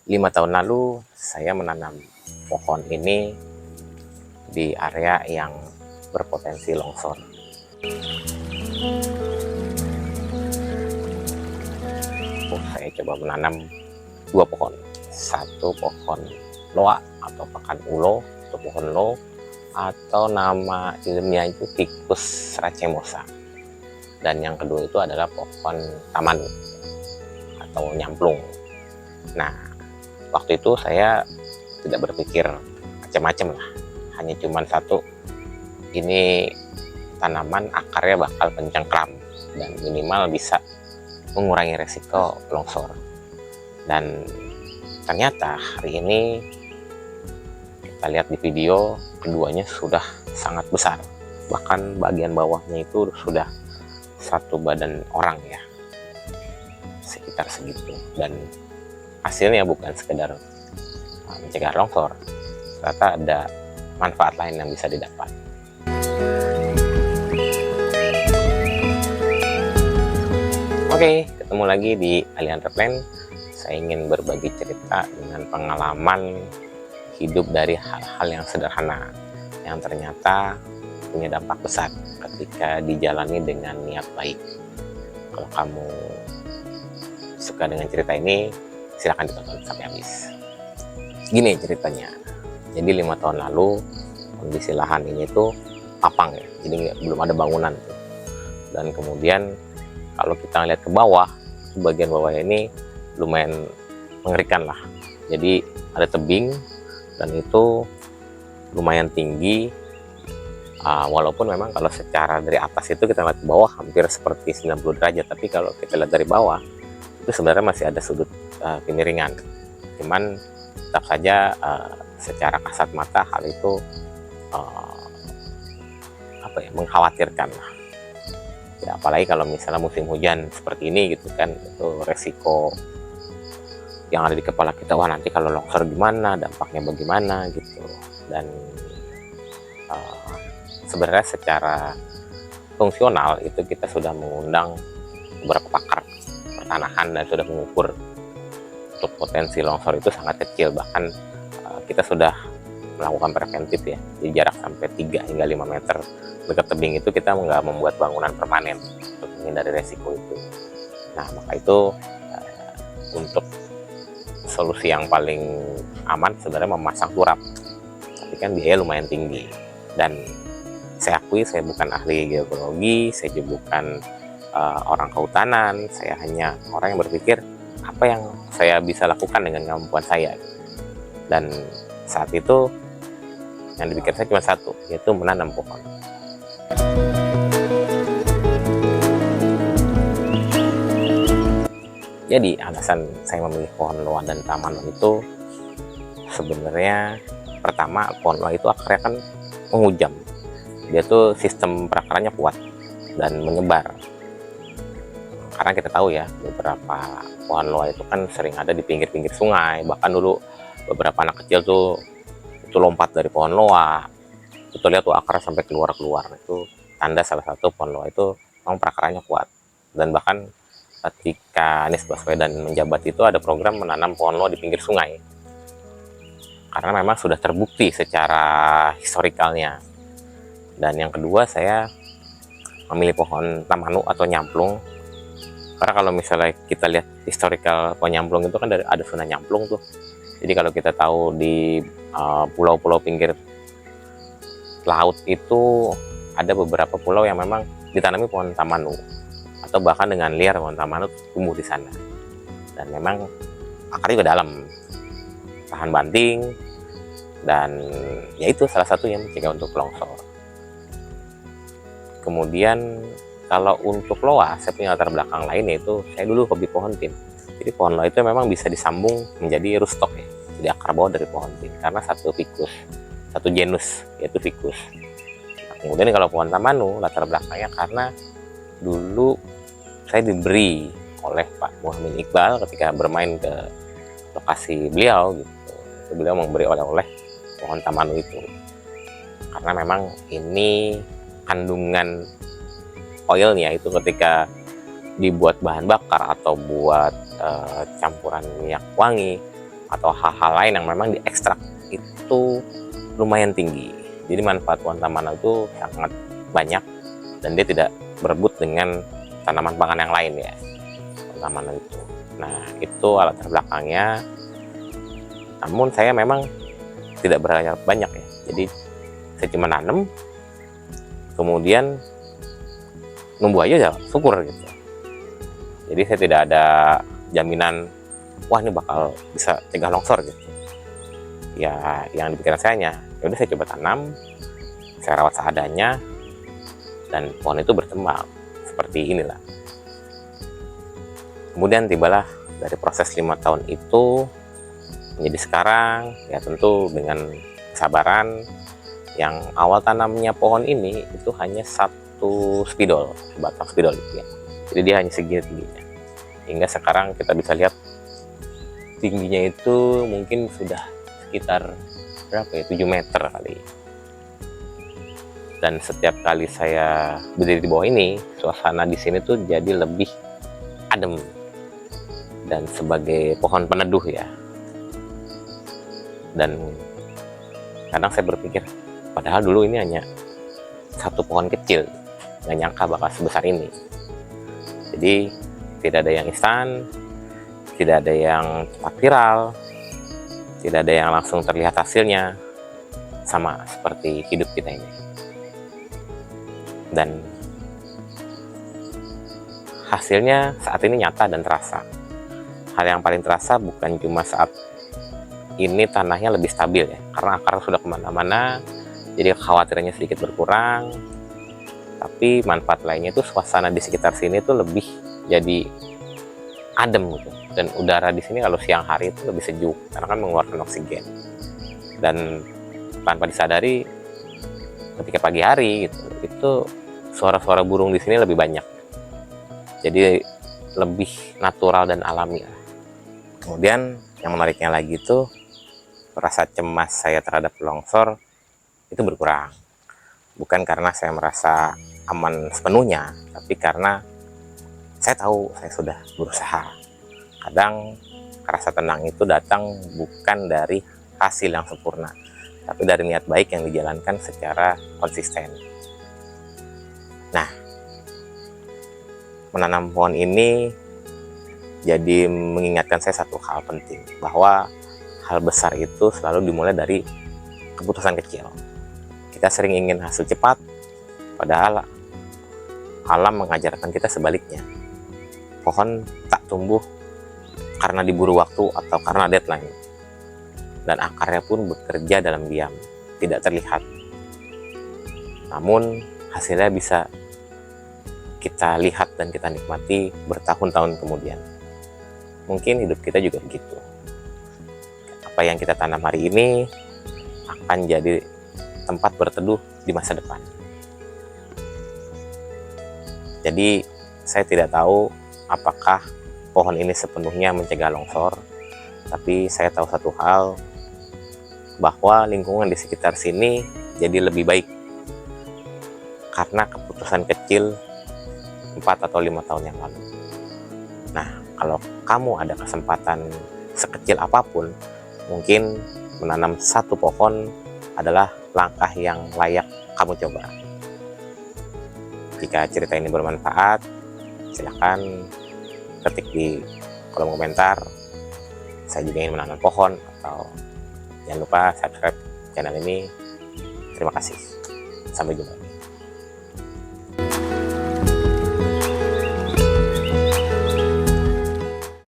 5 tahun lalu saya menanam pohon ini di area yang berpotensi longsor. Saya coba menanam 2 pohon, satu pohon loa atau pakan ulo atau pohon lo, atau nama ilmiah itu Ficus racemosa, dan yang kedua itu adalah pohon taman atau nyamplung. Nah, waktu itu saya tidak berpikir macam-macam lah, hanya cuman satu, ini tanaman akarnya bakal pencengkram dan minimal bisa mengurangi resiko longsor. Dan ternyata hari ini kita lihat di video, keduanya sudah sangat besar, bahkan bagian bawahnya itu sudah satu badan orang ya, sekitar segitu. Dan hasilnya bukan sekedar mencegah longsor, ternyata ada manfaat lain yang bisa didapat. Oke, ketemu lagi di Alian Replan. Saya ingin berbagi cerita dengan pengalaman hidup dari hal-hal yang sederhana yang ternyata punya dampak besar ketika dijalani dengan niat baik. Kalau kamu suka dengan cerita ini, silahkan ditonton sampai habis. Gini ceritanya, jadi 5 tahun lalu kondisi lahan ini tuh lapang ya, jadi belum ada bangunan tuh. Dan kemudian kalau kita lihat ke bawah, bagian bawah ini lumayan mengerikan lah. Jadi ada tebing dan itu lumayan tinggi, walaupun memang kalau secara dari atas itu kita lihat ke bawah hampir seperti 90 derajat, tapi kalau kita lihat dari bawah itu sebenarnya masih ada sudut kemiringan. Cuman tetap saja secara kasat mata hal itu mengkhawatirkan lah. Ya, apalagi kalau misalnya musim hujan seperti ini gitu kan, itu resiko yang ada di kepala kita, wah nanti kalau longsor gimana, dampaknya bagaimana gitu. Dan sebenarnya secara fungsional itu kita sudah mengundang beberapa pakar pertanahan dan sudah mengukur untuk potensi longsor itu sangat kecil. Bahkan kita sudah melakukan preventif ya, di jarak sampai 3 hingga 5 meter dekat tebing itu kita nggak membuat bangunan permanen untuk menghindari resiko itu. Nah, maka itu untuk solusi yang paling aman sebenarnya memasang turap, tapi kan biaya lumayan tinggi. Dan saya akui saya bukan ahli geologi, saya juga bukan orang kehutanan, saya hanya orang yang berpikir apa yang saya bisa lakukan dengan kemampuan saya. Dan saat itu yang dipikir saya cuma satu, yaitu menanam pohon. Jadi alasan saya memilih pohon loa dan tamanon itu sebenarnya pertama, pohon loa itu akarnya kan menghujam, dia tuh sistem perakarannya kuat dan menyebar. Karena kita tahu ya, beberapa pohon loa itu kan sering ada di pinggir-pinggir sungai, bahkan dulu beberapa anak kecil tuh itu lompat dari pohon loa, itu lihat tuh akarnya sampai keluar-keluar. Itu tanda salah satu pohon loa itu memang perakarannya kuat. Dan bahkan ketika Anies Baswedan menjabat itu ada program menanam pohon loa di pinggir sungai, karena memang sudah terbukti secara historikalnya. Dan yang kedua, saya memilih pohon tamanu atau nyamplung, karena kalau misalnya kita lihat historikal pohon nyamplung itu kan ada zona nyamplung tuh. Jadi kalau kita tahu di pulau-pulau pinggir laut itu ada beberapa pulau yang memang ditanami pohon tamanu, atau bahkan dengan liar pohon tamanu tumbuh di sana. Dan memang akarnya juga dalam, tahan banting, dan ya itu salah satu yang mencegah untuk longsor. Kemudian kalau untuk loa, saya punya latar belakang lain, yaitu saya dulu hobi pohon tin. Jadi pohon loa itu memang bisa disambung menjadi rootstock ya, jadi akar bawah dari pohon tin, karena satu genus yaitu Ficus. Nah, kemudian kalau pohon tamanu, latar belakangnya karena dulu saya diberi oleh Pak Muhammad Iqbal ketika bermain ke lokasi beliau gitu. Beliau memberi oleh-oleh pohon tamanu itu, karena memang ini kandungan oilnya itu ketika dibuat bahan bakar atau buat campuran minyak wangi atau hal-hal lain yang memang diekstrak itu lumayan tinggi. Jadi manfaat pohon tamanan itu sangat banyak dan dia tidak berebut dengan tanaman pangan yang lain ya, pohon tamanan itu. Nah, itu latar belakangnya. Namun saya memang tidak berharap banyak ya. Jadi saya cuma nanam, kemudian numbuh aja ya syukur gitu. Jadi saya tidak ada jaminan wah ini bakal bisa cegah longsor gitu. Ya yang dipikiran saya hanya ya udah saya coba tanam, saya rawat seadanya, dan pohon itu berkembang seperti inilah. Kemudian tibalah dari proses 5 tahun itu menjadi sekarang, ya tentu dengan kesabaran. Yang awal tanamnya pohon ini itu hanya 1 spidol, batang spidol gitu ya. Jadi dia hanya segini tingginya. Hingga sekarang kita bisa lihat tingginya itu mungkin sudah sekitar berapa ya, 7 meter kali. Dan setiap kali saya berdiri di bawah ini, suasana di sini tuh jadi lebih adem. Dan sebagai pohon peneduh ya. Dan kadang saya berpikir, padahal dulu ini hanya 1 pohon kecil, nggak nyangka bakal sebesar ini. Jadi tidak ada yang instan, tidak ada yang cepat viral, tidak ada yang langsung terlihat hasilnya, sama seperti hidup kita ini. Dan hasilnya saat ini nyata dan terasa. Hal yang paling terasa bukan cuma saat ini tanahnya lebih stabil ya, karena akar sudah kemana-mana, jadi kekhawatirannya sedikit berkurang. Tapi manfaat lainnya itu suasana di sekitar sini tuh lebih jadi adem gitu. Dan udara di sini kalau siang hari itu lebih sejuk karena kan mengeluarkan oksigen. Dan tanpa disadari ketika pagi hari gitu, itu suara-suara burung di sini lebih banyak. Jadi lebih natural dan alami. Kemudian yang menariknya lagi itu rasa cemas saya terhadap longsor itu berkurang. Bukan karena saya merasa aman sepenuhnya, tapi karena saya tahu saya sudah berusaha. Kadang rasa tenang itu datang bukan dari hasil yang sempurna, tapi dari niat baik yang dijalankan secara konsisten. Nah, menanam pohon ini jadi mengingatkan saya satu hal penting, bahwa hal besar itu selalu dimulai dari keputusan kecil. Kita sering ingin hasil cepat, padahal alam mengajarkan kita sebaliknya. Pohon tak tumbuh karena diburu waktu atau karena deadline. Dan akarnya pun bekerja dalam diam, tidak terlihat. Namun hasilnya bisa kita lihat dan kita nikmati bertahun-tahun kemudian. Mungkin hidup kita juga begitu. Apa yang kita tanam hari ini akan jadi tempat berteduh di masa depan. Jadi saya tidak tahu apakah pohon ini sepenuhnya mencegah longsor, tapi saya tahu satu hal, bahwa lingkungan di sekitar sini jadi lebih baik karena keputusan kecil 4 atau 5 tahun yang lalu. Nah, kalau kamu ada kesempatan sekecil apapun, mungkin menanam 1 pohon adalah langkah yang layak kamu coba. Jika cerita ini bermanfaat, silahkan ketik di kolom komentar. Saya juga ingin menanam pohon, atau jangan lupa subscribe channel ini. Terima kasih. Sampai jumpa.